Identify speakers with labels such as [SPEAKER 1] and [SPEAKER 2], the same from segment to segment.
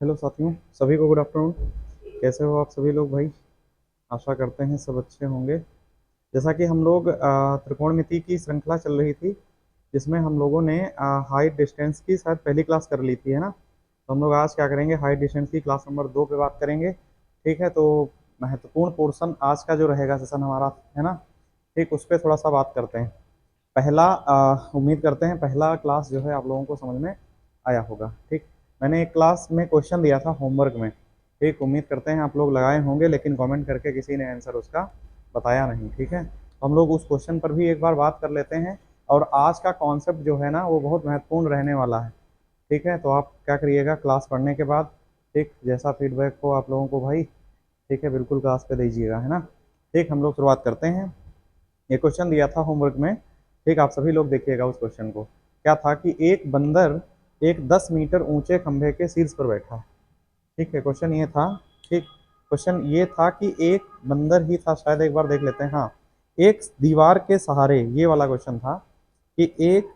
[SPEAKER 1] Hello साथियों, सभी को गुड आफ्टरनून। कैसे हो आप सभी लोग भाई? आशा करते हैं सब अच्छे होंगे। जैसा कि हम लोग त्रिकोणमिति की श्रृंखला चल रही थी, जिसमें हम लोगों ने हाइट डिस्टेंस की शायद पहली क्लास कर ली थी, है ना। तो हम लोग आज क्या करेंगे, हाइट डिस्टेंस की क्लास नंबर 2 पे बात करेंगे। ठीक है, तो महत्वपूर्ण पोर्शन आज का जो रहेगा सेशन हमारा, है ना, ठीक उस पर थोड़ा सा बात करते हैं। पहला उम्मीद करते हैं पहला क्लास जो है आप लोगों को समझ में आया होगा। ठीक, मैंने एक क्लास में क्वेश्चन दिया था होमवर्क में। ठीक, उम्मीद करते हैं आप लोग लगाए होंगे, लेकिन कमेंट करके किसी ने आंसर उसका बताया नहीं। ठीक है, तो हम लोग उस क्वेश्चन पर भी एक बार बात कर लेते हैं। और आज का कॉन्सेप्ट जो है ना वो बहुत महत्वपूर्ण रहने वाला है। ठीक है, तो आप क्या करिएगा क्लास पढ़ने के बाद, ठीक जैसा फीडबैक हो आप लोगों को भाई, ठीक है बिल्कुल क्लास पे दीजिएगा, है ना। ठीक, हम लोग शुरुआत करते हैं। ये क्वेश्चन दिया था होमवर्क में। ठीक, आप सभी लोग देखिएगा उस क्वेश्चन को। क्या था कि एक बंदर एक 10 मीटर ऊंचे खंभे के शीर्ष पर बैठा है। ठीक है, क्वेश्चन ये था। ठीक, क्वेश्चन ये था कि एक बंदर ही था, शायद एक बार देख लेते हैं। हाँ, एक दीवार के सहारे, ये वाला क्वेश्चन था कि एक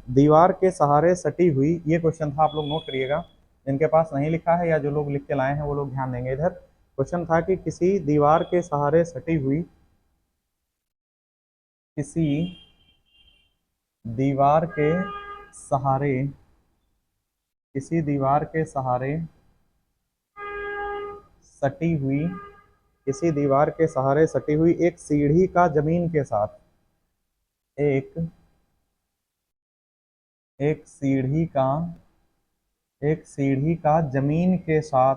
[SPEAKER 1] दीवार के सहारे सटी हुई, ये क्वेश्चन था। आप लोग नोट करिएगा, जिनके पास नहीं लिखा है या जो लोग लिख के लाए हैं वो लोग ध्यान देंगे इधर। क्वेश्चन था कि किसी दीवार के सहारे सटी हुई, किसी दीवार के सहारे, किसी दीवार के सहारे सटी हुई, किसी दीवार के सहारे सटी हुई एक सीढ़ी का जमीन के साथ, एक एक सीढ़ी का एक सीढ़ी का जमीन के साथ,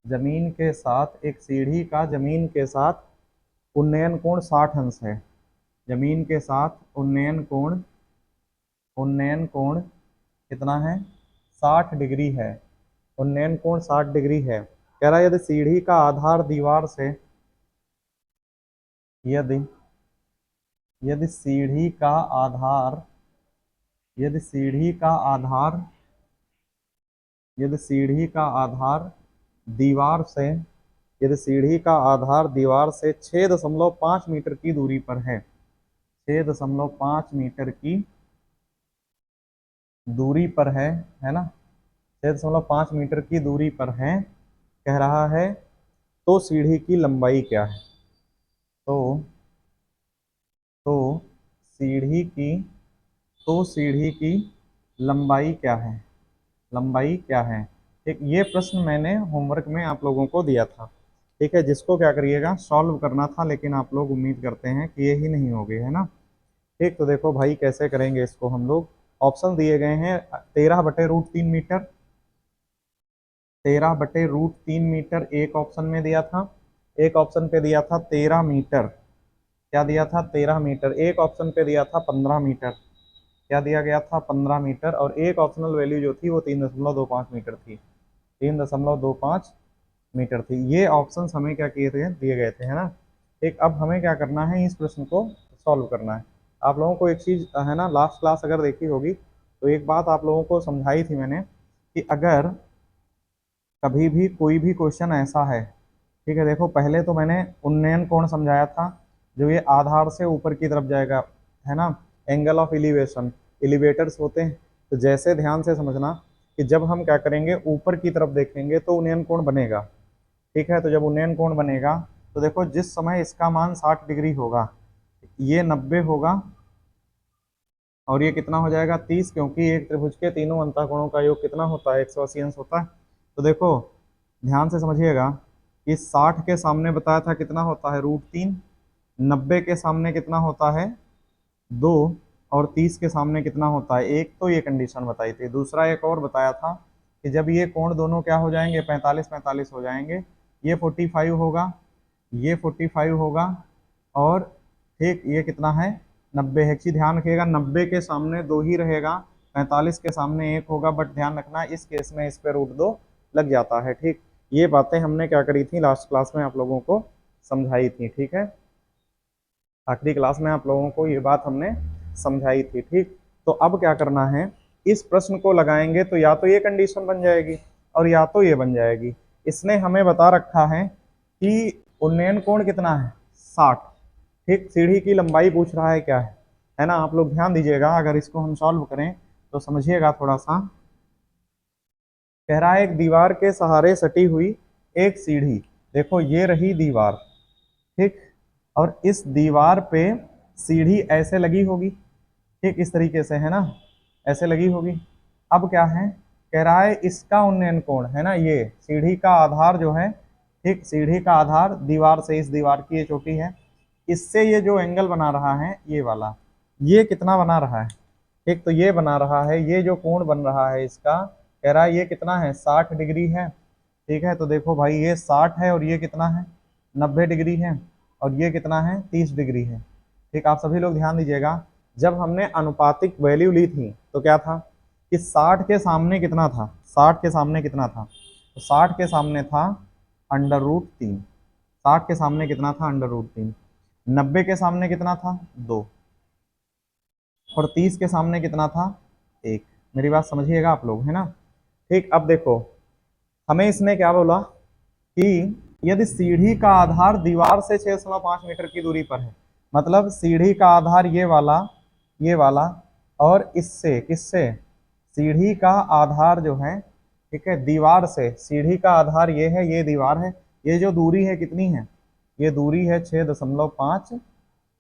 [SPEAKER 1] जमीन के साथ एक सीढ़ी का जमीन के साथ उन्नयन कोण 60 अंश है। जमीन के साथ उन्नयन कोण कितना है? 60 डिग्री है। उन्नयन कोण 60 डिग्री है। कह रहा है यदि सीढ़ी का आधार दीवार से, यदि यदि सीढ़ी का आधार यदि सीढ़ी का आधार यदि सीढ़ी का आधार दीवार से यदि सीढ़ी का आधार दीवार से 6.5 मीटर की दूरी पर है, 6.5 मीटर की दूरी पर है ना, 6.5 मीटर की दूरी पर है। कह रहा है तो सीढ़ी की लंबाई क्या है? तो तो सीढ़ी की तो सीढ़ी की लंबाई क्या है? लंबाई क्या है? ठीक, ये प्रश्न मैंने होमवर्क में आप लोगों को दिया था। ठीक है, जिसको क्या करिएगा सॉल्व करना था, लेकिन आप लोग उम्मीद करते हैं कि ये ही नहीं होगी, है ना। ठीक, तो देखो भाई कैसे करेंगे इसको हम लोग। ऑप्शन दिए गए हैं 13/√3 मीटर, 13/√3 मीटर एक ऑप्शन में दिया था। एक ऑप्शन पे दिया था 13 मीटर। क्या दिया था? 13 मीटर। एक ऑप्शन पे दिया था 15 मीटर। क्या दिया गया था? 15 मीटर। और एक ऑप्शनल वैल्यू जो थी वो 3.25 मीटर थी। 3.25 मीटर थी। ये ऑप्शन हमें क्या किए थे, दिए गए थे, है ना। एक अब हमें क्या करना है, इस प्रश्न को सॉल्व करना है। आप लोगों को एक चीज है ना, लास्ट क्लास अगर देखी होगी तो एक बात आप लोगों को समझाई थी मैंने कि अगर कभी भी कोई भी क्वेश्चन ऐसा है, ठीक है, देखो पहले तो मैंने उन्नयन कोण समझाया था, जो ये आधार से ऊपर की तरफ जाएगा, है ना। एंगल ऑफ एलिवेशन, एलिवेटर्स होते हैं। तो जैसे ध्यान से समझना कि जब हम क्या करेंगे ऊपर की तरफ देखेंगे तो उन्नयन कोण बनेगा। ठीक है, तो जब उन्नयन कोण बनेगा तो देखो जिस समय इसका मान 60 डिग्री होगा, ये 90 होगा, और ये कितना हो जाएगा 30, क्योंकि एक त्रिभुज के तीनों अंतःकोणों का योग कितना होता है? 180 अंश होता है। तो देखो ध्यान से समझिएगा, इस 60 के सामने बताया था कितना होता है? √3। 90 के सामने कितना होता है? 2। और 30 के सामने कितना होता है? 1। तो ये कंडीशन बताई थी। दूसरा एक और बताया था कि जब ये कोण दोनों क्या हो जाएंगे? 45-45 हो जाएंगे। ये 45 होगा, ये 45 होगा, और ठीक ये कितना है? 90 है। एक चीज ध्यान रखिएगा, 90 के सामने 2 ही रहेगा, 45 के सामने 1 होगा। बट ध्यान रखना इस केस में इस पे √2 लग जाता है। ठीक, ये बातें हमने क्या करी थी लास्ट क्लास में आप लोगों को समझाई थी। ठीक है, आखिरी क्लास में आप लोगों को ये बात हमने समझाई थी। ठीक, तो अब क्या करना है, इस प्रश्न को लगाएंगे तो या तो ये कंडीशन बन जाएगी और या तो ये बन जाएगी। इसने हमें बता रखा है कि उन्नयन कोण कितना है? 60। ठीक, सीढ़ी की लंबाई पूछ रहा है क्या है ना। आप लोग ध्यान दीजिएगा, अगर इसको हम सॉल्व करें तो समझिएगा थोड़ा सा। कह रहा है एक दीवार के सहारे सटी हुई एक सीढ़ी, देखो ये रही दीवार, ठीक, और इस दीवार पे सीढ़ी ऐसे लगी होगी, ठीक, इस तरीके से है ना, ऐसे लगी होगी। अब क्या है, कह रहा है इसका उन्नयन कोण है ना, ये सीढ़ी का आधार जो है, ठीक, सीढ़ी का आधार दीवार से, इस दीवार की ये चोटी है, इससे ये जो एंगल बना रहा है ये वाला, ये कितना बना रहा है, ठीक, तो ये बना रहा है, ये जो कोण बन रहा है इसका, कह रहा है ये कितना है, 60 डिग्री है, ठीक है। तो देखो भाई ये 60 है और ये कितना है, 90 डिग्री है, और ये कितना है, 30 डिग्री है, ठीक। आप सभी लोग ध्यान दीजिएगा, जब हमने अनुपातिक वैल्यू ली थी तो क्या था कि 60 के सामने कितना था, 60 के सामने कितना था, तो 60 के सामने था √3, 60 के सामने कितना था, √3, 90 के सामने कितना था, 2, और 30 के सामने कितना था, 1। मेरी बात समझिएगा आप लोग, है ना, ठीक। अब देखो हमें इसने क्या बोला कि यदि सीढ़ी का आधार दीवार से 6.5 मीटर की दूरी पर है, मतलब सीढ़ी का आधार ये वाला, और इससे किससे, सीढ़ी का आधार जो है, ठीक है, दीवार से, सीढ़ी का आधार ये है, ये दीवार है, ये जो दूरी है कितनी है, ये दूरी है 6.5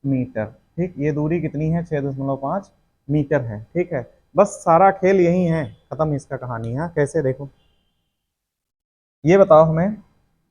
[SPEAKER 1] मीटर, ठीक, ये दूरी कितनी है, 6.5 मीटर है, ठीक है। बस सारा खेल यही है, खत्म इसका कहानी है। कैसे, देखो ये बताओ हमें,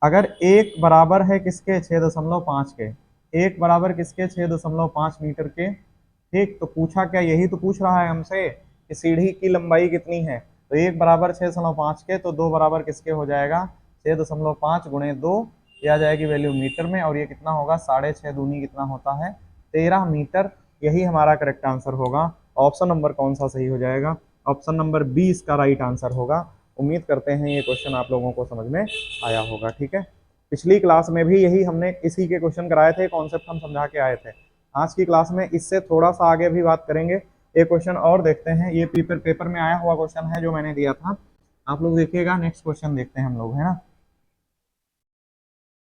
[SPEAKER 1] अगर एक बराबर है किसके, 6.5 के, एक बराबर किसके, 6.5 मीटर के, ठीक, तो पूछा क्या, यही तो पूछ रहा है हमसे कि सीढ़ी की लंबाई कितनी है, तो एक बराबर 6.5 के, तो दो बराबर किसके हो जाएगा, 6.5 गुणे 2, ये आ जाएगी वैल्यू मीटर में, और ये कितना होगा, 6.5 दूनी कितना होता है, 13 मीटर। यही हमारा करेक्ट आंसर होगा। ऑप्शन नंबर कौन सा सही हो जाएगा, ऑप्शन नंबर बी इसका राइट आंसर होगा। उम्मीद करते हैं ये क्वेश्चन आप लोगों को समझ में आया होगा, ठीक है। पिछली क्लास में भी यही हमने इसी के क्वेश्चन कराए थे, कॉन्सेप्ट हम समझा के आए थे। आज की क्लास में इससे थोड़ा सा आगे भी बात करेंगे। एक क्वेश्चन और देखते हैं, ये पेपर में आया हुआ क्वेश्चन है जो मैंने दिया था, आप लोग देखिएगा। नेक्स्ट क्वेश्चन देखते हैं हम लोग, है ना।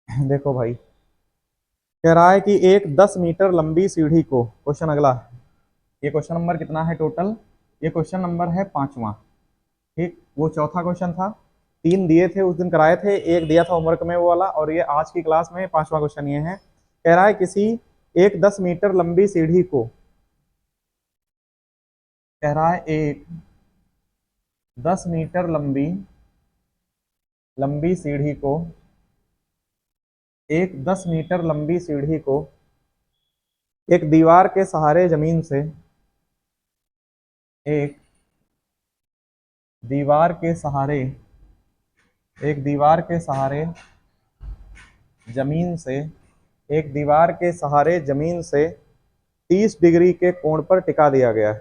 [SPEAKER 1] देखो भाई, कह रहा है कि एक 10 मीटर लंबी सीढ़ी को, क्वेश्चन अगला, ये क्वेश्चन नंबर कितना है टोटल, ये क्वेश्चन नंबर है 5वां, ठीक। वो चौथा क्वेश्चन था, 3 दिए थे उस दिन कराए थे, एक दिया था होमवर्क में वो वाला, और ये आज की क्लास में 5वां क्वेश्चन ये है। कह रहा है किसी एक 10 मीटर लंबी सीढ़ी को, कह रहा है एक 10 मीटर लंबी लंबी सीढ़ी को, एक 10 मीटर लंबी सीढ़ी को एक दीवार के सहारे जमीन से, एक दीवार के सहारे, एक दीवार के सहारे जमीन से, एक दीवार के सहारे जमीन से 30 डिग्री के कोण पर टिका दिया गया है,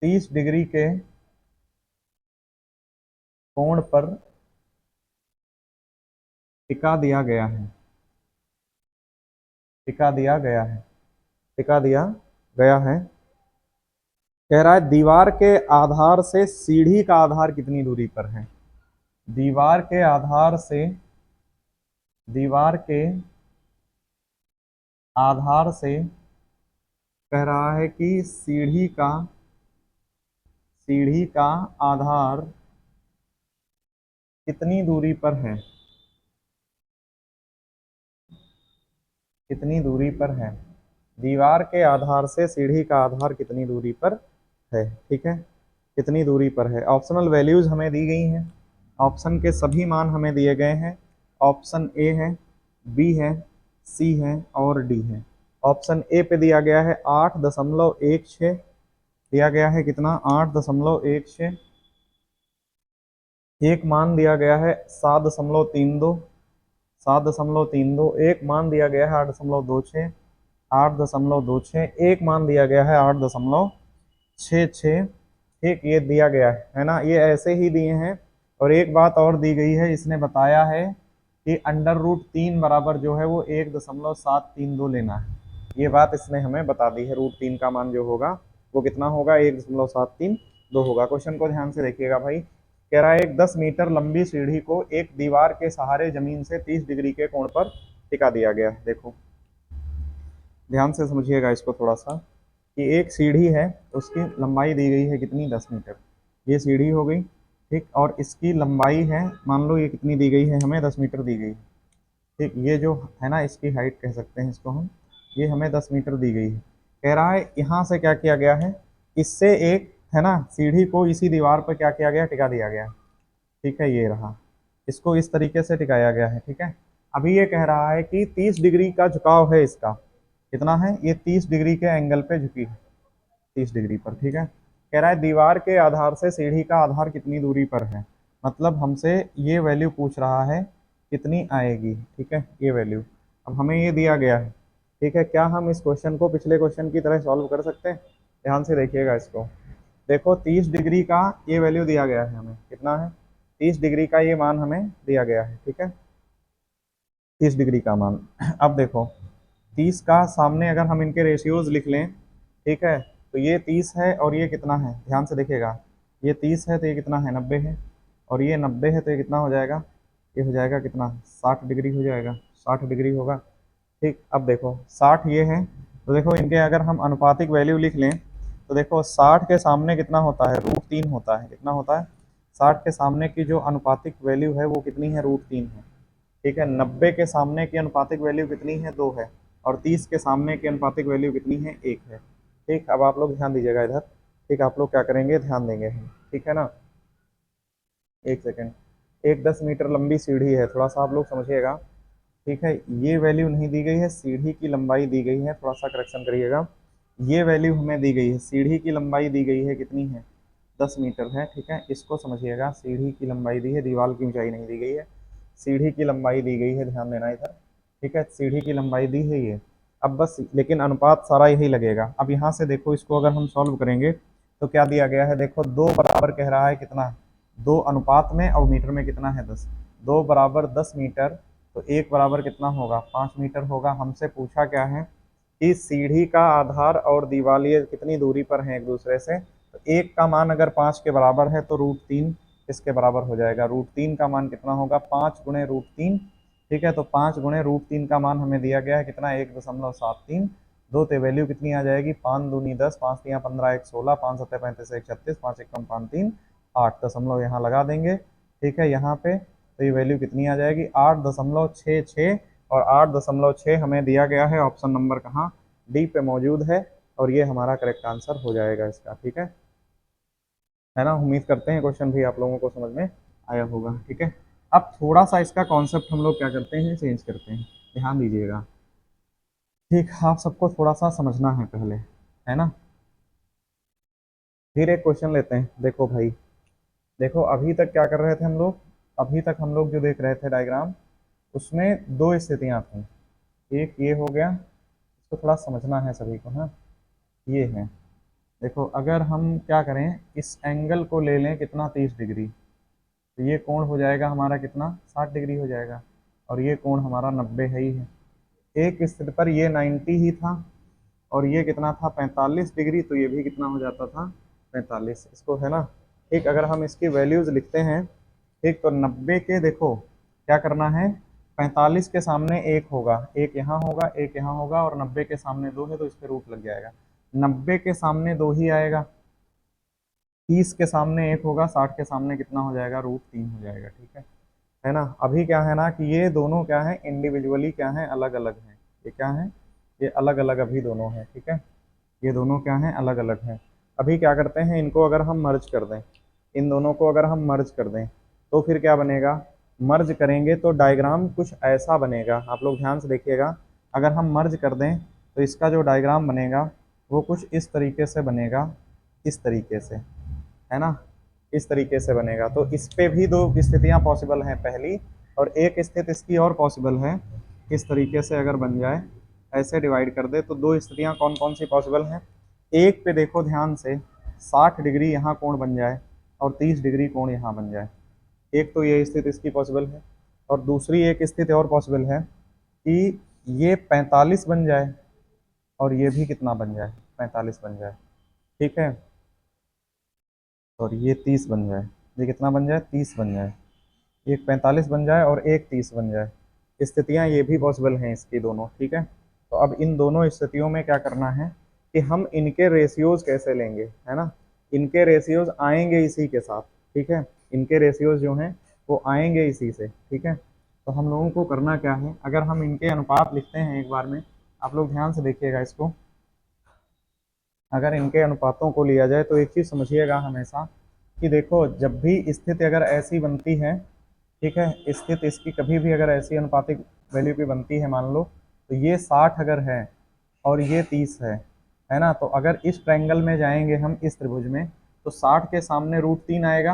[SPEAKER 1] 30 डिग्री के कोण पर टिका दिया गया है, टिका दिया गया है, टिका दिया गया है। कह रहा है दीवार के आधार से सीढ़ी का आधार कितनी दूरी पर है, दीवार के आधार से, दीवार के आधार से कह रहा है कि सीढ़ी का आधार कितनी दूरी पर है, कितनी दूरी पर है, दीवार के आधार से सीढ़ी का आधार कितनी दूरी पर है, ठीक है, कितनी दूरी पर है। ऑप्शनल वैल्यूज हमें दी गई हैं, ऑप्शन के सभी मान हमें दिए गए हैं। ऑप्शन ए है, बी है, सी है और डी है। ऑप्शन ए पे दिया गया है 8.16, दिया गया है कितना, 8.16, एक मान दिया गया है 7.32, 7.32, एक मान दिया गया है 8.26, 8.26, एक मान दिया गया है 8.66, ठीक, ये दिया गया है ना, ये ऐसे ही दिए हैं। और एक बात और दी गई है, इसने बताया है कि √3 बराबर जो है वो 1.732 लेना है, ये बात इसने हमें बता दी है। √3 का मान जो होगा वो कितना होगा, 1.732 होगा। क्वेश्चन को ध्यान से देखिएगा भाई, कह रहा है एक 10 मीटर लंबी सीढ़ी को एक दीवार के सहारे जमीन से 30 डिग्री के कोण पर टिका दिया गया है। देखो ध्यान से समझिएगा इसको थोड़ा सा, कि एक सीढ़ी है, उसकी लंबाई दी गई है कितनी, 10 मीटर, ये सीढ़ी हो गई, ठीक, और इसकी लंबाई है, मान लो ये कितनी दी गई है हमें, 10 मीटर दी गई है। ठीक, ये जो है ना इसकी हाइट कह सकते हैं इसको हम, ये हमें 10 मीटर दी गई है। कह रहा है यहाँ से क्या किया गया है, इससे एक है ना सीढ़ी को इसी दीवार पर क्या किया गया, टिका दिया गया है। ठीक है, ये रहा, इसको इस तरीके से टिकाया गया है। ठीक है, अभी ये कह रहा है कि 30 डिग्री का झुकाव है इसका, कितना है, ये 30 डिग्री के एंगल पे झुकी है, 30 डिग्री पर। ठीक है, कह रहा है दीवार के आधार से सीढ़ी का आधार कितनी दूरी पर है, मतलब हमसे ये वैल्यू पूछ रहा है कितनी आएगी। ठीक है, ये वैल्यू अब हमें ये दिया गया है। ठीक है, क्या हम इस क्वेश्चन को पिछले क्वेश्चन की तरह सॉल्व कर सकते हैं? ध्यान से देखिएगा इसको। देखो 30 डिग्री का ये वैल्यू दिया गया है हमें, कितना है, 30 डिग्री का ये मान हमें दिया गया है। ठीक है, 30 डिग्री का मान। अब देखो 30 का सामने अगर हम इनके रेशियोज लिख लें, ठीक है, तो ये 30 है और ये कितना है, ध्यान से देखिएगा, ये 30 है तो ये कितना है, 90 है, और ये 90 है तो ये कितना हो जाएगा, ये हो जाएगा कितना, 60 डिग्री हो जाएगा, 60 डिग्री होगा। ठीक, अब देखो 60 ये है, तो देखो इनके अगर हम अनुपातिक वैल्यू लिख लें, तो देखो 60 के सामने कितना होता है, √3 होता है, कितना होता है, 60 के सामने की जो अनुपातिक वैल्यू है वो कितनी है, √3 है। ठीक है, 90 के सामने की अनुपातिक वैल्यू कितनी है, 2 है, और 30 के सामने की अनुपातिक वैल्यू कितनी है, 1 है। ठीक, अब आप लोग ध्यान दीजिएगा इधर। ठीक, आप लोग क्या करेंगे, ध्यान देंगे। ठीक है ना, एक सेकेंड, एक 10 मीटर लंबी सीढ़ी है, थोड़ा सा आप लोग समझिएगा। ठीक है, ये वैल्यू नहीं दी गई है, सीढ़ी की लंबाई दी गई है, थोड़ा सा करेक्शन करिएगा। ये वैल्यू हमें दी गई है, सीढ़ी की लंबाई दी गई है, कितनी है, 10 मीटर है। ठीक है, इसको समझिएगा, सीढ़ी की लंबाई दी है, दीवार की ऊंचाई नहीं दी गई है, सीढ़ी की लंबाई दी गई है, ध्यान देना इधर। ठीक है, सीढ़ी की लंबाई दी है ये। अब बस लेकिन अनुपात सारा यही लगेगा। अब यहाँ से देखो, इसको अगर हम सॉल्व करेंगे तो क्या दिया गया है, देखो 2 बराबर कह रहा है कितना, 2 अनुपात में और मीटर में कितना है, 10, 2 बराबर 10 मीटर, तो 1 बराबर कितना होगा, 5 मीटर होगा। हमसे पूछा क्या है कि सीढ़ी का आधार और दीवार ये कितनी दूरी पर हैं एक दूसरे से, तो 1 का मान अगर 5 के बराबर है तो √3 इसके बराबर हो जाएगा। √3 का मान कितना होगा, 5 गुणे √3। ठीक है, तो 5 गुणे √3 का मान हमें दिया गया है कितना, 1.73। दो ते वैल्यू कितनी आ जाएगी, 5 दूनी 10, 5 तियाँ 15, 1 16, 5 सत्ते 35, 1 36, 5 एक कम 5 3 8 दशमलव यहाँ लगा देंगे। ठीक है, यहाँ पे तो ये वैल्यू कितनी आ जाएगी, 8.66, और 8.6 हमें दिया गया है, ऑप्शन नंबर कहाँ, डी पे मौजूद है, और ये हमारा करेक्ट आंसर हो जाएगा इसका। ठीक है ना, उम्मीद करते हैं क्वेश्चन भी आप लोगों को समझ में आया होगा। ठीक है, अब थोड़ा सा इसका कॉन्सेप्ट हम लोग क्या करते हैं, चेंज करते हैं, ध्यान दीजिएगा। ठीक, आप सबको थोड़ा सा समझना है पहले, है ना। फिर एक क्वेश्चन लेते हैं, देखो भाई, देखो अभी तक क्या कर रहे थे हम लोग, अभी तक हम लोग जो देख रहे थे डायग्राम, उसमें 2 स्थितियां थी। एक ये हो गया, इसको थोड़ा समझना है सभी को, हाँ, ये है, देखो अगर हम क्या करें, इस एंगल को ले लें कितना, 30 डिग्री, तो ये कोण हो जाएगा हमारा कितना, 60 डिग्री हो जाएगा, और ये कोण हमारा 90 है ही है। एक स्थिति पर ये 90 ही था, और ये कितना था, 45 डिग्री, तो ये भी कितना हो जाता था, 45, इसको है ना। एक अगर हम इसकी वैल्यूज लिखते हैं, एक तो 90 के, देखो क्या करना है, 45 के सामने 1 होगा, एक यहाँ होगा, एक यहाँ होगा, और 90 के सामने 2 है तो इस पर रूट लग जाएगा। 90 के सामने 2 ही आएगा, 30 के सामने 1 होगा, 60 के सामने कितना हो जाएगा, √3 हो जाएगा। ठीक है ना। अभी क्या है ना कि ये दोनों क्या है, इंडिविजुअली क्या है, अलग अलग हैं, ये क्या है, ये अलग अलग अभी दोनों हैं। ठीक है, ये दोनों क्या हैं, अलग अलग हैं। अभी क्या करते हैं, इनको अगर हम मर्ज कर दें, इन दोनों को अगर हम मर्ज कर दें तो फिर क्या बनेगा, मर्ज करेंगे तो डायग्राम कुछ ऐसा बनेगा, आप लोग ध्यान से देखिएगा। अगर हम मर्ज कर दें तो इसका जो डायग्राम बनेगा वो कुछ इस तरीके से बनेगा, इस तरीके से, है ना, इस तरीके से बनेगा। तो इस पे भी 2 स्थितियां पॉसिबल हैं, पहली, और एक स्थिति इसकी और पॉसिबल है, इस तरीके से अगर बन जाए, ऐसे डिवाइड कर दे तो 2 स्थितियां कौन कौन सी पॉसिबल हैं। एक पे देखो ध्यान से, 60 डिग्री यहाँ कोण बन जाए और 30 डिग्री कोण यहाँ बन जाए, एक तो ये स्थिति इसकी पॉसिबल है। और दूसरी एक स्थिति और पॉसिबल है कि ये 45 बन जाए और ये भी कितना बन जाए, 45 बन जाए। ठीक है, और ये 30 बन जाए, ये कितना बन जाए, 30 बन जाए, एक 45 बन जाए और एक 30 बन जाए। स्थितियां ये भी पॉसिबल हैं इसकी दोनों। ठीक है, तो अब इन दोनों स्थितियों में क्या करना है कि हम इनके रेशियोज कैसे लेंगे, है ना, इनके रेशियोज आएंगे इसी के साथ। ठीक है, इनके रेशियोज जो हैं वो आएंगे इसी से, ठीक है। तो हम लोगों को करना क्या है, अगर हम इनके अनुपात लिखते हैं एक बार में, आप लोग ध्यान से देखिएगा इसको। अगर इनके अनुपातों को लिया जाए तो एक चीज़ समझिएगा हमेशा कि देखो, जब भी स्थिति अगर ऐसी बनती है, ठीक है, स्थिति इसकी कभी भी अगर ऐसी अनुपातिक वैल्यू की बनती है, मान लो तो ये 60 अगर है और ये 30 है ना, तो अगर इस ट्रायंगल में जाएंगे हम, इस त्रिभुज में, तो 60 के सामने √3 आएगा,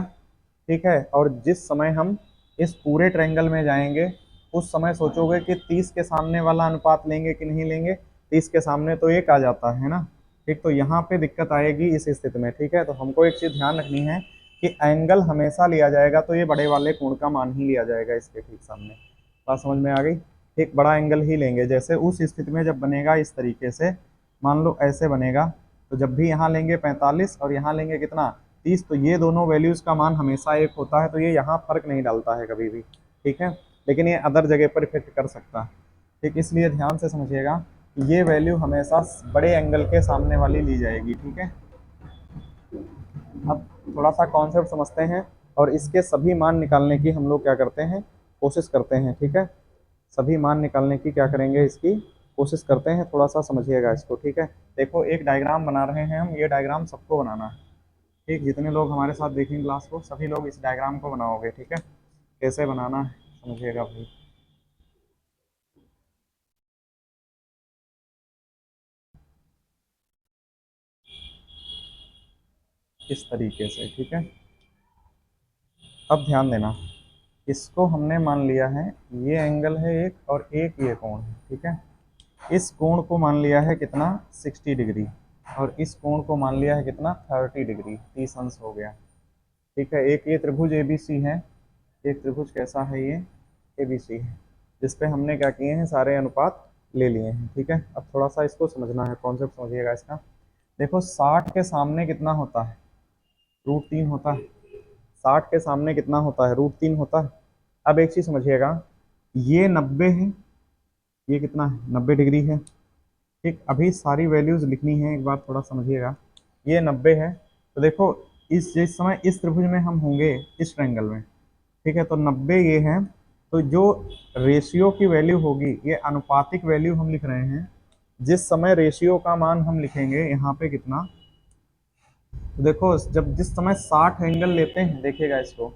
[SPEAKER 1] ठीक है। और जिस समय हम इस पूरे ट्रायंगल में जाएंगे उस समय सोचोगे कि 30 के सामने वाला अनुपात लेंगे कि नहीं लेंगे, 30 के सामने तो 1 आ जाता है ना, ठीक। तो यहाँ पे दिक्कत आएगी इस स्थिति में, ठीक है। तो हमको एक चीज़ ध्यान रखनी है कि एंगल हमेशा लिया जाएगा तो ये बड़े वाले कोण का मान ही लिया जाएगा इसके ठीक सामने। बात समझ में आ गई? एक बड़ा एंगल ही लेंगे। जैसे उस स्थिति में जब बनेगा इस तरीके से, मान लो ऐसे बनेगा, तो जब भी यहाँ लेंगे 45 और यहाँ लेंगे कितना 30, तो ये दोनों वैल्यूज़ का मान हमेशा एक होता है, तो ये यहाँ फर्क नहीं डालता है कभी भी, ठीक है। लेकिन ये अदर जगह पर इफेक्ट कर सकता है, ठीक। इसलिए ध्यान से समझिएगा कि ये वैल्यू हमेशा बड़े एंगल के सामने वाली ली जाएगी, ठीक है। अब थोड़ा सा कॉन्सेप्ट समझते हैं और इसके सभी मान निकालने की हम लोग क्या करते हैं, कोशिश करते हैं, ठीक है। सभी मान निकालने की क्या करेंगे, इसकी कोशिश करते हैं। थोड़ा सा समझिएगा इसको, ठीक है। देखो एक डायग्राम बना रहे हैं हम, ये डायग्राम सबको बनाना है, ठीक। जितने लोग हमारे साथ देखेंगे क्लास को, सभी लोग इस डायग्राम को बनाओगे, ठीक है। कैसे बनाना है समझिएगा भाई। इस तरीके से, ठीक है। अब ध्यान देना, इसको हमने मान लिया है, ये एंगल है एक और एक ये कोण है, ठीक है। इस कोण को मान लिया है कितना 60 डिग्री, और इस कोण को मान लिया है कितना 30 डिग्री, 30 अंश हो गया, ठीक है। एक ये त्रिभुज एबीसी है, एक त्रिभुज कैसा है ये एबीसी है, जिस पे हमने क्या किए हैं, सारे अनुपात ले लिए हैं, ठीक है। अब थोड़ा सा इसको समझना है, कॉन्सेप्ट समझिएगा इसका। देखो 60 के सामने कितना होता है, √3 होता है। 60 के सामने कितना होता है, √3 होता है। अब एक चीज़ समझिएगा, ये 90 है, ये कितना है 90 डिग्री है, ठीक। अभी सारी वैल्यूज लिखनी है, एक बार थोड़ा समझिएगा। ये 90 है, तो देखो इस जिस समय इस त्रिभुज में हम होंगे, इस ट्रायंगल में, ठीक है, तो 90 ये है, तो जो रेशियो की वैल्यू होगी, ये अनुपातिक वैल्यू हम लिख रहे हैं, जिस समय रेशियो का मान हम लिखेंगे यहाँ पे कितना, तो देखो जब जिस समय 60 एंगल लेते हैं, देखिएगा इसको,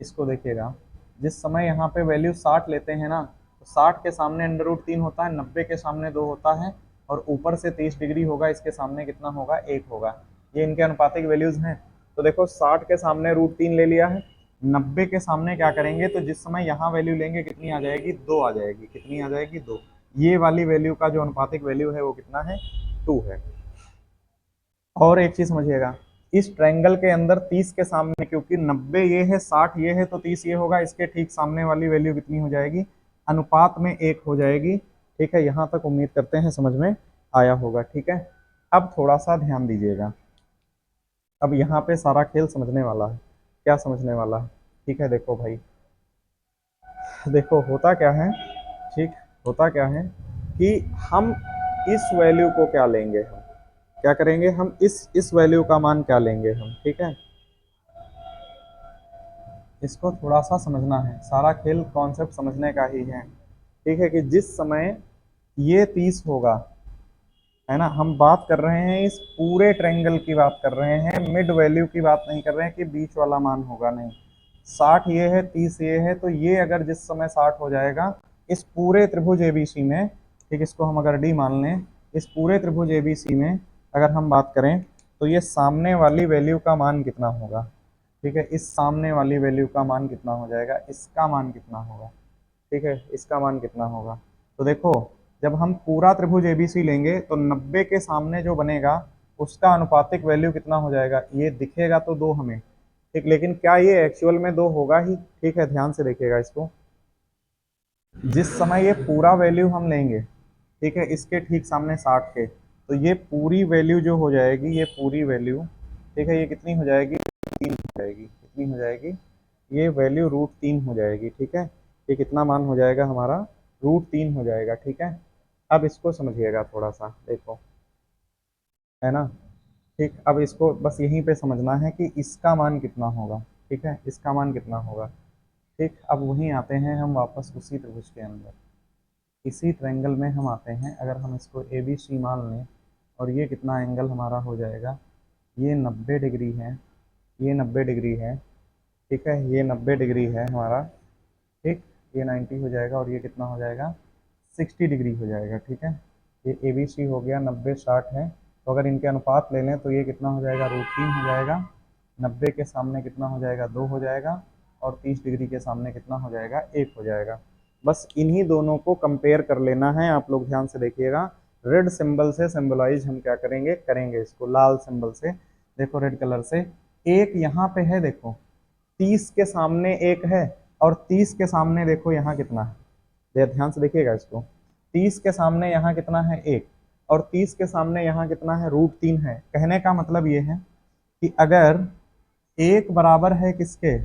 [SPEAKER 1] इसको देखिएगा, जिस समय यहाँ पे वैल्यू 60 लेते हैं ना, तो 60 के सामने √3 होता है, 90 के सामने 2 होता है, और ऊपर से 30 डिग्री होगा, इसके सामने कितना होगा 1 होगा। ये इनके अनुपातिक वैल्यूज हैं। तो देखो 60 के सामने √3 ले लिया है, 90 के सामने क्या करेंगे, तो जिस समय यहाँ वैल्यू लेंगे कितनी आ जाएगी, 2 आ जाएगी, कितनी आ जाएगी 2। ये वाली वैल्यू का जो अनुपातिक वैल्यू है वो कितना है 2 है। और एक चीज समझिएगा, इस ट्रायंगल के अंदर 30 के सामने, क्योंकि 90 ये है 60 ये है, तो 30 ये होगा, इसके ठीक सामने वाली वैल्यू कितनी हो जाएगी, अनुपात में 1 हो जाएगी, ठीक है। यहाँ तक उम्मीद करते हैं समझ में आया होगा, ठीक है। अब थोड़ा सा ध्यान दीजिएगा, अब यहाँ पे सारा खेल समझने वाला है। क्या समझने वाला है, ठीक है। देखो भाई, देखो होता क्या है, ठीक, होता क्या है कि हम इस वैल्यू को क्या लेंगे, हम क्या करेंगे, हम इस वैल्यू का मान क्या लेंगे हम, ठीक है। इसको थोड़ा सा समझना है, सारा खेल कॉन्सेप्ट समझने का ही है, ठीक है। कि जिस समय ये 30 होगा, है ना, हम बात कर रहे हैं इस पूरे ट्रायंगल की बात कर रहे हैं, मिड वैल्यू की बात नहीं कर रहे हैं कि बीच वाला मान होगा, नहीं। 60 ये है, 30 ये है, तो ये अगर जिस समय 60 हो जाएगा इस पूरे त्रिभुज एबीसी में, ठीक, इसको हम अगर डी मान लें, इस पूरे त्रिभुज एबीसी में अगर हम बात करें, तो ये सामने वाली वैल्यू का मान कितना होगा, ठीक है। इस सामने वाली वैल्यू का मान कितना हो जाएगा, इसका मान कितना होगा, ठीक है, इसका मान कितना होगा। तो देखो जब हम पूरा त्रिभुज एबीसी लेंगे तो 90 के सामने जो बनेगा उसका अनुपातिक वैल्यू कितना हो जाएगा, ये दिखेगा तो 2 हमें, ठीक। लेकिन क्या ये एक्चुअल में 2 होगा ही, ठीक है। ध्यान से देखिएगा इसको, जिस समय ये पूरा वैल्यू हम लेंगे, ठीक है, इसके ठीक सामने 60 के, तो ये पूरी वैल्यू जो हो जाएगी, ये पूरी वैल्यू, ठीक है, ये कितनी हो जाएगी, 3 हो जाएगी, कितनी हो जाएगी, ये वैल्यू √3 हो जाएगी, ठीक है। ये कितना मान हो जाएगा हमारा, √3 हो जाएगा, ठीक है। अब इसको समझिएगा थोड़ा सा, देखो, है ना, ठीक। अब इसको बस यहीं पे समझना है कि इसका मान कितना होगा, ठीक है, इसका मान कितना होगा। ठीक, अब वहीं आते हैं हम वापस उसी त्रिभुज के अंदर, इसी ट्रायंगल में हम आते हैं। अगर हम इसको ए बी सी मान लें और ये कितना एंगल हमारा हो जाएगा, ये 90 डिग्री है, ये 90 डिग्री है, ठीक है, ये 90 डिग्री है हमारा, ठीक, ये 90 हो जाएगा और ये कितना हो जाएगा 60 डिग्री हो जाएगा। ठीक है, ये ए बी सी हो गया, 90 60 है, तो अगर इनके अनुपात ले लें तो ये कितना हो जाएगा √3 हो जाएगा, 90 के सामने कितना हो जाएगा 2 हो जाएगा, और 30 डिग्री के सामने कितना हो जाएगा 1 हो जाएगा। बस इन्हीं दोनों को कंपेयर कर लेना है, आप लोग ध्यान से देखिएगा। रेड सिंबल से सिंबलाइज हम क्या करेंगे, इसको लाल सिंबल से, देखो रेड कलर से। एक यहाँ पे है, देखो 30 के सामने एक है, और 30 के सामने देखो यहाँ कितना है, ध्यान से देखिएगा इसको। 30 के सामने यहाँ कितना है 1, और 30 के सामने यहाँ कितना है √3 है। कहने का मतलब ये है कि अगर एक बराबर है किसके,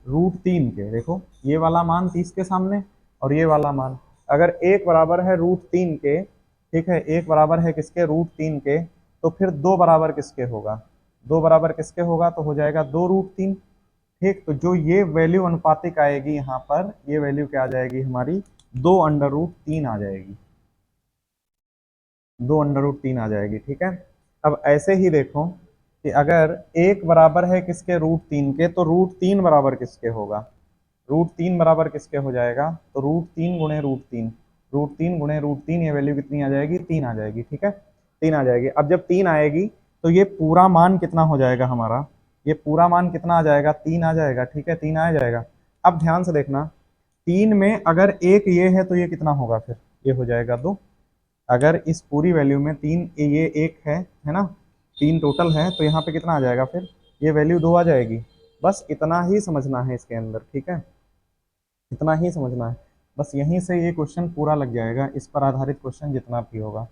[SPEAKER 1] √3 के, देखो ये वाला मान 30 के सामने और ये वाला मान, अगर एक बराबर है √3 के, ठीक है, एक बराबर है किसके √3 के, तो फिर दो बराबर किसके होगा, दो बराबर किसके होगा, तो हो जाएगा 2√3। ठीक, तो जो ये वैल्यू अनुपातिक आएगी यहाँ पर, ये वैल्यू क्या आ जाएगी हमारी 2√3 आ जाएगी, 2√3 आ जाएगी। ठीक है, अब ऐसे ही देखो कि अगर एक बराबर है किसके √3 के, तो √3 बराबर किसके होगा, √3 बराबर किसके हो जाएगा, तो √3 गुणे √3, √3 गुणे √3, ये वैल्यू कितनी आ जाएगी 3 आ जाएगी। ठीक है, 3 आ जाएगी। अब जब 3 आएगी तो ये पूरा मान कितना हो जाएगा हमारा, ये पूरा मान कितना आ जाएगा 3 आ जाएगा। ठीक है, 3 आ जाएगा। अब ध्यान से देखना, 3 में अगर एक ये है तो ये कितना होगा, फिर ये हो जाएगा 2। अगर इस पूरी वैल्यू में 3 ये एक है ना, 3 टोटल है, तो यहाँ पे कितना आ जाएगा, फिर ये वैल्यू 2 आ जाएगी। बस इतना ही समझना है इसके अंदर। ठीक है, इतना ही समझना है, बस यहीं से ये क्वेश्चन पूरा लग जाएगा, इस पर आधारित क्वेश्चन जितना भी होगा।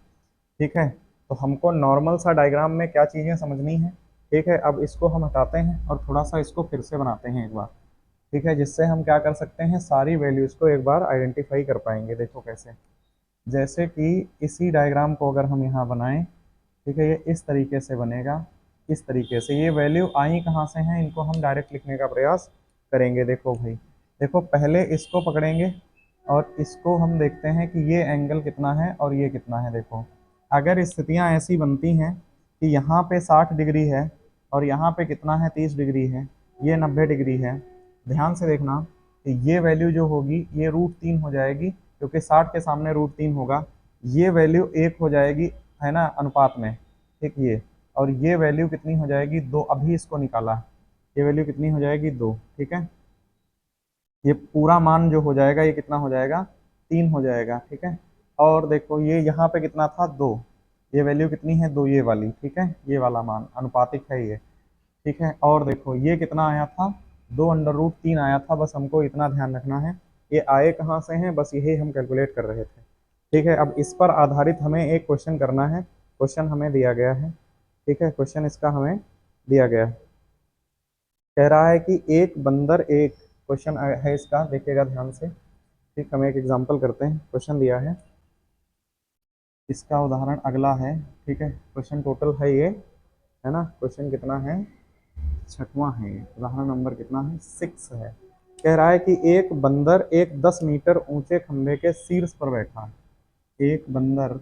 [SPEAKER 1] ठीक है, तो हमको नॉर्मल सा डायग्राम में क्या चीज़ें समझनी है। ठीक है, अब इसको हम हटाते हैं और थोड़ा सा इसको फिर से बनाते हैं एक बार। ठीक है, जिससे हम क्या कर सकते हैं, सारी वैल्यूज़ को एक बार आइडेंटिफाई कर पाएंगे। देखो कैसे, जैसे कि इसी डायग्राम को अगर हम यहाँ बनाएं, ठीक है, ये इस तरीके से बनेगा, इस तरीके से। ये वैल्यू आई कहाँ से हैं, इनको हम डायरेक्ट लिखने का प्रयास करेंगे। देखो भाई, देखो पहले इसको पकड़ेंगे और इसको हम देखते हैं कि ये एंगल कितना है और ये कितना है। देखो अगर स्थितियाँ ऐसी बनती हैं कि यहाँ पे 60 डिग्री है और यहाँ पे कितना है 30 डिग्री है, ये 90 डिग्री है, ध्यान से देखना कि ये वैल्यू जो होगी ये √3 हो जाएगी, क्योंकि 60 के सामने √3 होगा। ये वैल्यू 1 हो जाएगी, है ना, अनुपात में। ठीक, ये और ये वैल्यू कितनी हो जाएगी 2, अभी इसको निकाला, ये वैल्यू कितनी हो जाएगी 2। ठीक है, ये पूरा मान जो हो जाएगा ये कितना हो जाएगा 3 हो जाएगा। ठीक है, और देखो ये यहाँ पे कितना था 2, ये वैल्यू कितनी है 2, ये वाली। ठीक है, ये वाला मान अनुपातिक है ये। ठीक है, और देखो ये कितना आया था 2√3 आया था। बस हमको इतना ध्यान रखना है, ये आए कहाँ से हैं, बस यही हम कैलकुलेट कर रहे थे। ठीक है, अब इस पर आधारित हमें एक क्वेश्चन करना है, क्वेश्चन हमें दिया गया है। ठीक है, क्वेश्चन इसका हमें दिया गया है, कह रहा है कि एक बंदर, एक क्वेश्चन है इसका, देखिएगा ध्यान से। ठीक, हम एक एग्जांपल करते हैं, क्वेश्चन दिया है, इसका उदाहरण अगला है। ठीक है, क्वेश्चन टोटल है ये, है ना, क्वेश्चन कितना है 6वां है, उदाहरण नंबर कितना है 6 है। कह रहा है कि एक बंदर एक 10 मीटर ऊंचे खंभे के शीर्ष पर बैठा है। एक बंदर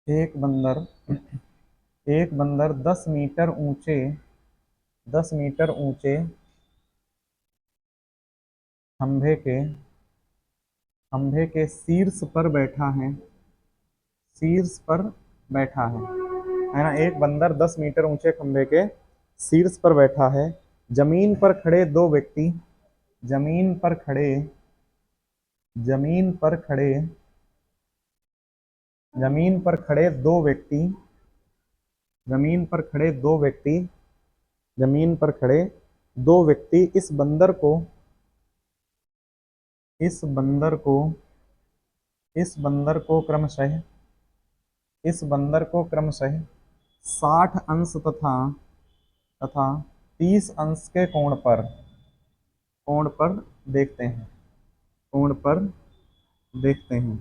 [SPEAKER 1] एक बंदर 10 मीटर ऊंचे खंभे के शीर्ष पर बैठा है, शीर्ष पर बैठा है ना। एक बंदर 10 मीटर ऊंचे खंभे के शीर्ष पर बैठा है। जमीन पर खड़े दो व्यक्ति, जमीन पर खड़े जमीन पर खड़े जमीन पर खड़े दो व्यक्ति जमीन पर खड़े दो व्यक्ति जमीन पर खड़े दो व्यक्ति इस बंदर को इस बंदर को क्रमशः इस बंदर को क्रमशः 60 अंश तथा 30 अंश के कोण पर देखते हैं, कोण पर देखते हैं।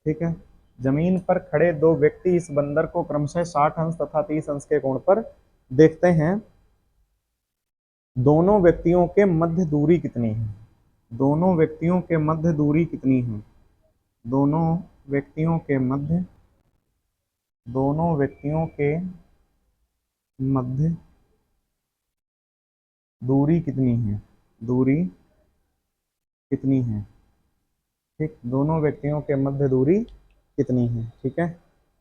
[SPEAKER 1] ठीक है, जमीन पर खड़े दो व्यक्ति इस बंदर को क्रमशः 60 अंश तथा 30 अंश के कोण पर देखते हैं। दोनों व्यक्तियों के मध्य दूरी कितनी है? दोनों व्यक्तियों के मध्य दूरी कितनी है? दोनों व्यक्तियों के मध्य दोनों व्यक्तियों के मध्य दूरी कितनी है? दूरी कितनी है? ठीक, दोनों व्यक्तियों के मध्य दूरी कितनी है? ठीक है,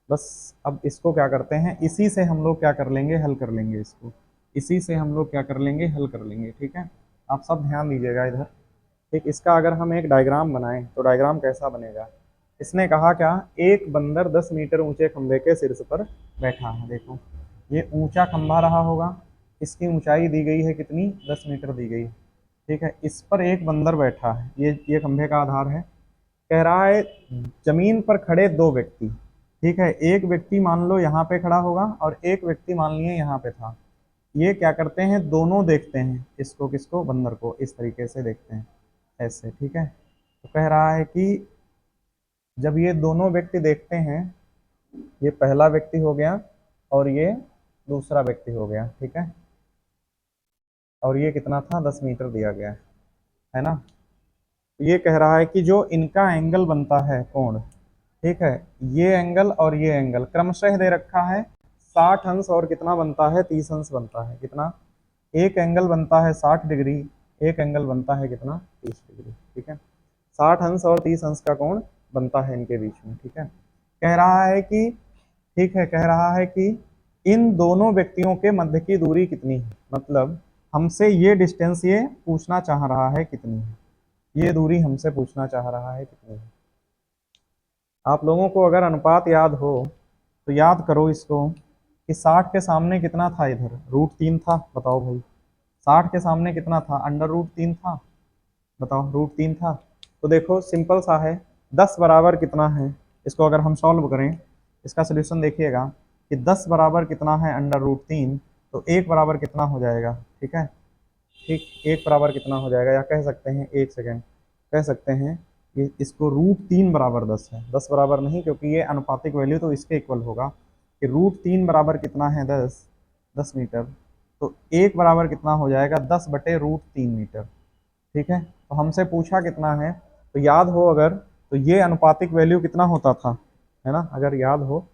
[SPEAKER 1] बस अब इसको क्या करते हैं, इसी से हम लोग क्या कर लेंगे, हल कर लेंगे इसको। इसी से हम लोग क्या कर लेंगे, हल कर लेंगे। ठीक है, आप सब ध्यान दीजिएगा इधर। ठीक, इसका अगर हम एक डायग्राम बनाएं तो डायग्राम कैसा बनेगा? इसने कहा क्या, एक बंदर 10 मीटर ऊंचे खंभे के शीर्ष पर बैठा है। देखो, ये ऊंचा खंभा रहा होगा, इसकी ऊंचाई दी गई है कितनी, 10 मीटर दी गई है। ठीक है, इस पर एक बंदर बैठा है, ये खंभे का आधार है। कह रहा है जमीन पर खड़े दो व्यक्ति। ठीक है, एक व्यक्ति मान लो यहाँ पे खड़ा होगा और एक व्यक्ति मान लिए यहाँ पे था। ये क्या करते हैं, दोनों देखते हैं इसको, किसको, बंदर को, इस तरीके से देखते हैं, ऐसे। ठीक है, तो कह रहा है कि जब ये दोनों व्यक्ति देखते हैं, ये पहला व्यक्ति हो गया और ये दूसरा व्यक्ति हो गया। ठीक है, और ये कितना था, 10 मीटर दिया गया है ना। ये कह रहा है कि जो इनका एंगल बनता है कोण, ठीक है, ये एंगल और ये एंगल क्रमशः दे रखा है 60 अंश और कितना बनता है, 30 अंश बनता है। कितना, एक एंगल बनता है 60 डिग्री, एक एंगल बनता है कितना, 30 डिग्री। ठीक है, 60 अंश और 30 अंश का कोण बनता है इनके बीच में। ठीक है, कह रहा है कि, ठीक है, कह रहा है कि इन दोनों व्यक्तियों के मध्य की दूरी कितनी है, मतलब हमसे ये डिस्टेंस ये पूछना चाह रहा है कितनी है, ये दूरी हमसे पूछना चाह रहा है कितनी है। आप लोगों को अगर अनुपात याद हो तो याद करो इसको कि 60 के सामने कितना था, इधर √3 था। बताओ भाई, 60 के सामने कितना था, √3 था। बताओ, √3 था। तो देखो सिंपल सा है, 10 बराबर कितना है, इसको अगर हम सॉल्व करें, इसका सोल्यूशन देखिएगा कि 10 बराबर कितना है, √3, तो 1 बराबर कितना हो जाएगा। ठीक है, ठीक, 1 बराबर कितना हो जाएगा, या कह सकते हैं, 1 सेकेंड, कह सकते हैं कि इसको √3 बराबर 10 है। 10 बराबर नहीं, क्योंकि ये अनुपातिक वैल्यू तो इसके इक्वल होगा कि √3 बराबर कितना है, 10 मीटर। तो 1 बराबर कितना हो जाएगा, 10/√3 मीटर। ठीक है, तो हमसे पूछा कितना है, तो याद हो अगर, तो ये अनुपातिक वैल्यू कितना होता था, है ना, अगर याद हो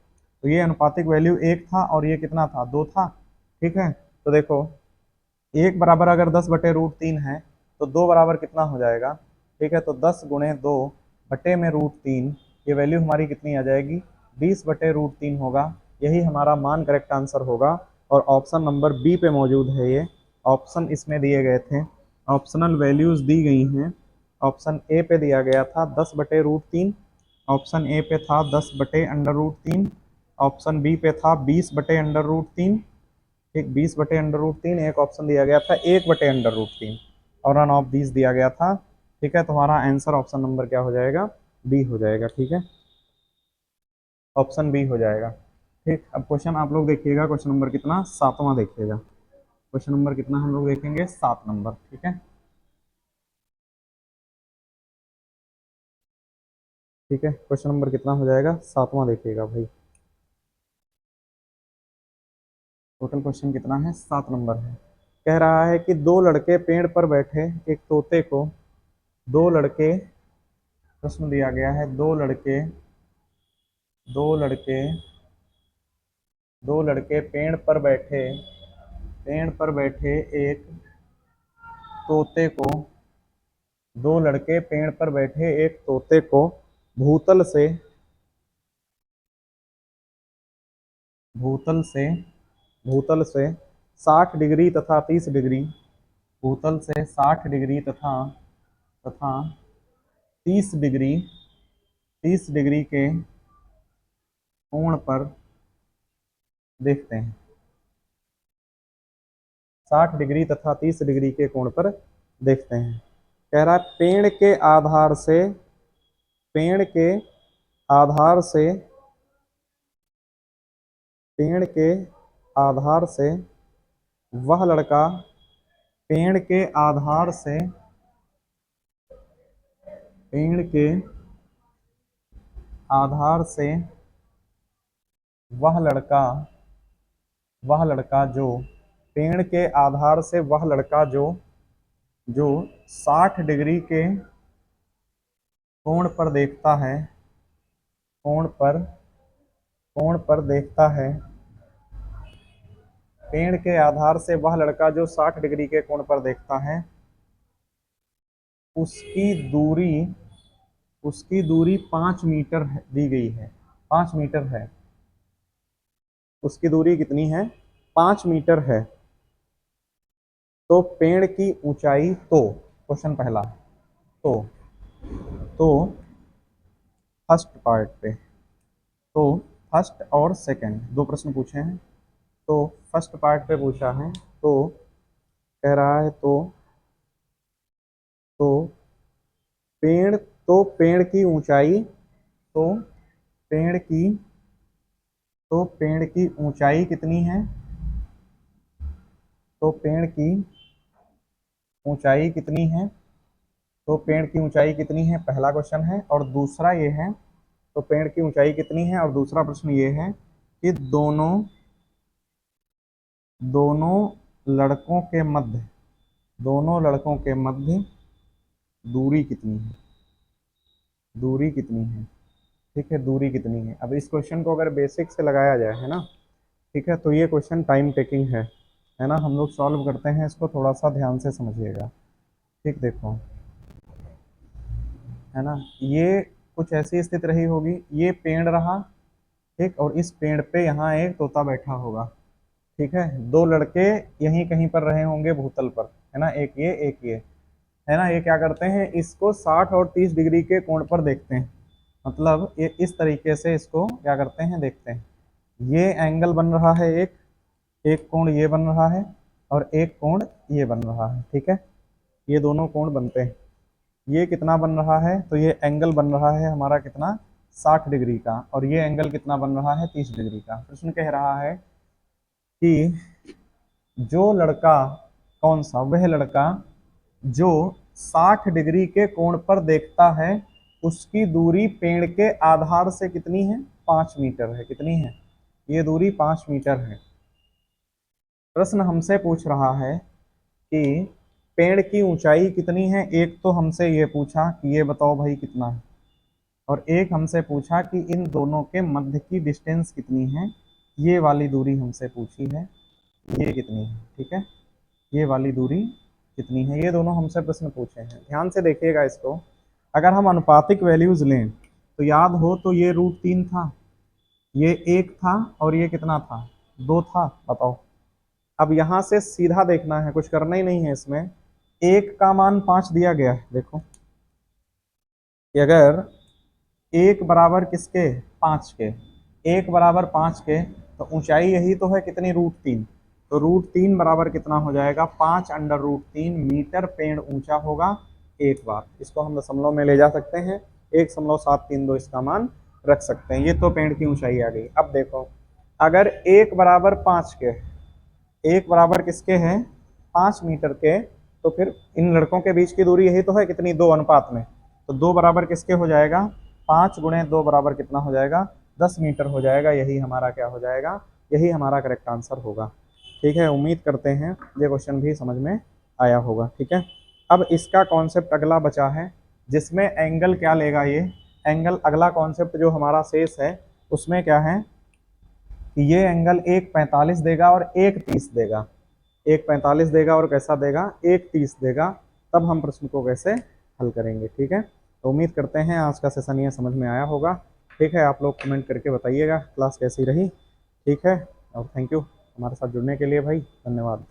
[SPEAKER 1] तो ये अनुपातिक वैल्यू 1 था और ये कितना था, 2 था। ठीक है, तो देखो 1 बराबर अगर 10/√3 है तो 2 बराबर कितना हो जाएगा। ठीक है, तो 10 गुणे 2 बटे में √3, ये वैल्यू हमारी कितनी आ जाएगी, 20/√3 होगा। यही हमारा मान करेक्ट आंसर होगा, और ऑप्शन नंबर बी पे मौजूद है ये। ऑप्शन इसमें दिए गए थे, ऑप्शनल वैल्यूज दी गई हैं। ऑप्शन ए पे दिया गया था 10/√3, ऑप्शन ए पे था 10/√3, ऑप्शन बी पे था 20/√3। एक 20/√3, एक ऑप्शन दिया गया था 1/√3, और रन ऑफ 20 दिया गया था। ठीक है, तुम्हारा आंसर ऑप्शन नंबर क्या हो जाएगा, बी हो जाएगा। ठीक है, ऑप्शन बी हो जाएगा। ठीक, अब क्वेश्चन आप लोग देखिएगा, क्वेश्चन नंबर कितना, 7वां देखिएगा। क्वेश्चन नंबर कितना हम लोग देखेंगे, 7 नंबर। ठीक है, ठीक है, क्वेश्चन नंबर कितना हो जाएगा, 7वां देखिएगा भाई। टोटल क्वेश्चन कितना है, 7 नंबर है। कह रहा है कि दो लड़के पेड़ पर बैठे एक तोते को, दो लड़के, प्रश्न दिया गया है, दो लड़के दो लड़के पेड़ पर बैठे एक तोते को, दो लड़के पेड़ पर बैठे एक तोते को भूतल से भूतल से भूतल से 60 डिग्री तथा 30 डिग्री, भूतल से 60 डिग्री तथा 30 डिग्री 30 डिग्री के कोण पर देखते हैं। 60 डिग्री तथा 30 डिग्री के कोण पर देखते हैं। कह रहा है पेड़ के आधार से पेड़ के आधार से वह लड़का पेड़ के आधार से पेड़ के आधार से वह लड़का जो पेड़ के आधार से वह लड़का जो जो 60 डिग्री के कोण पर देखता है, कोण पर देखता है, पेड़ के आधार से वह लड़का जो 60 डिग्री के कोण पर देखता है, उसकी दूरी उसकी दूरी 5 मीटर दी गई है। 5 मीटर है। उसकी दूरी कितनी है? 5 मीटर है। तो पेड़ की ऊंचाई, तो क्वेश्चन पहला, तो फर्स्ट पार्ट पे, तो फर्स्ट और सेकंड दो प्रश्न पूछे हैं। तो फर्स्ट पार्ट पे पूछा है, तो कह रहा है तो पेड़ की ऊंचाई, तो पेड़ की पेड़ की ऊंचाई कितनी है? तो पेड़ की ऊंचाई कितनी है? तो पेड़ की ऊंचाई कितनी है, पहला क्वेश्चन है। और दूसरा ये है, तो पेड़ की ऊंचाई कितनी है, और दूसरा प्रश्न ये है कि दोनों लड़कों के मध्य दूरी कितनी है? दूरी कितनी है? ठीक है, दूरी कितनी है। अब इस क्वेश्चन को अगर बेसिक से लगाया जाए, है ना, ठीक है, तो ये क्वेश्चन टाइम टेकिंग है ना। हम लोग सॉल्व करते हैं इसको, थोड़ा सा ध्यान से समझिएगा। ठीक, देखो, है ना, ये कुछ ऐसी स्थिति रही होगी, ये पेड़ रहा, ठीक, और इस पेड़ पे यहाँ एक तोता बैठा होगा, ठीक है। दो लड़के यहीं कहीं पर रहे होंगे भूतल पर, है ना, एक ये, है ना। ये क्या करते हैं, इसको 60 और 30 डिग्री के कोण पर देखते हैं। मतलब ये इस तरीके से इसको क्या करते हैं, देखते हैं। ये एंगल बन रहा है, एक कोण ये बन रहा है, और एक कोण ये बन रहा है, ठीक है। ये दोनों कोण बनते हैं। ये कितना बन रहा है, तो ये एंगल बन रहा है हमारा कितना, 60 डिग्री का, और ये एंगल कितना बन रहा है, 30 डिग्री का। प्रश्न कह रहा है कि जो लड़का, कौन सा, वह लड़का जो 60 डिग्री के कोण पर देखता है, उसकी दूरी पेड़ के आधार से कितनी है, 5 मीटर है। कितनी है? ये दूरी 5 मीटर है। प्रश्न हमसे पूछ रहा है कि पेड़ की ऊंचाई कितनी है। एक तो हमसे ये पूछा कि ये बताओ भाई कितना है, और एक हमसे पूछा कि इन दोनों के मध्य की डिस्टेंस कितनी है। ये वाली दूरी हमसे पूछी है, ये कितनी है, ठीक है, ये वाली दूरी कितनी है। ये दोनों हमसे प्रश्न पूछे हैं, ध्यान से देखिएगा इसको। अगर हम अनुपातिक वैल्यूज लें तो याद हो तो ये √3 था, ये 1 था, और ये कितना था, 2 था। बताओ, अब यहाँ से सीधा देखना है, कुछ करना ही नहीं है इसमें। 1 का मान 5 दिया गया है, देखो कि अगर 1 बराबर किसके, 5 के, 1 बराबर 5 के, तो ऊंचाई यही तो है कितनी, √3। तो √3 बराबर कितना हो जाएगा, 5√3 मीटर पेड़ ऊंचा होगा एक बार। इसको हम दशमलव में ले जा सकते हैं, 1.732 इसका मान रख सकते हैं। ये तो पेड़ की ऊंचाई आ गई। अब देखो, अगर 1 बराबर 5 के, 1 बराबर किसके हैं, 5 मीटर के, तो फिर इन लड़कों के बीच की दूरी यही तो है कितनी, 2 अनुपात में। तो 2 बराबर किसके हो जाएगा, 5 गुणे 2 बराबर कितना हो जाएगा, 10 मीटर हो जाएगा। यही हमारा क्या हो जाएगा, यही हमारा करेक्ट आंसर होगा। ठीक है, उम्मीद करते हैं ये क्वेश्चन भी समझ में आया होगा। ठीक है, अब इसका कॉन्सेप्ट अगला बचा है, जिसमें एंगल क्या लेगा, ये एंगल अगला कॉन्सेप्ट जो हमारा शेष है, उसमें क्या है कि ये एंगल एक 45 देगा और एक 30 देगा। एक 45 देगा और कैसा देगा, एक 30 देगा। तब हम प्रश्न को कैसे हल करेंगे। ठीक है, तो उम्मीद करते हैं आज का सेशन ये समझ में आया होगा। ठीक है, आप लोग कमेंट करके बताइएगा क्लास कैसी रही। ठीक है, और थैंक यू हमारे साथ जुड़ने के लिए भाई, धन्यवाद।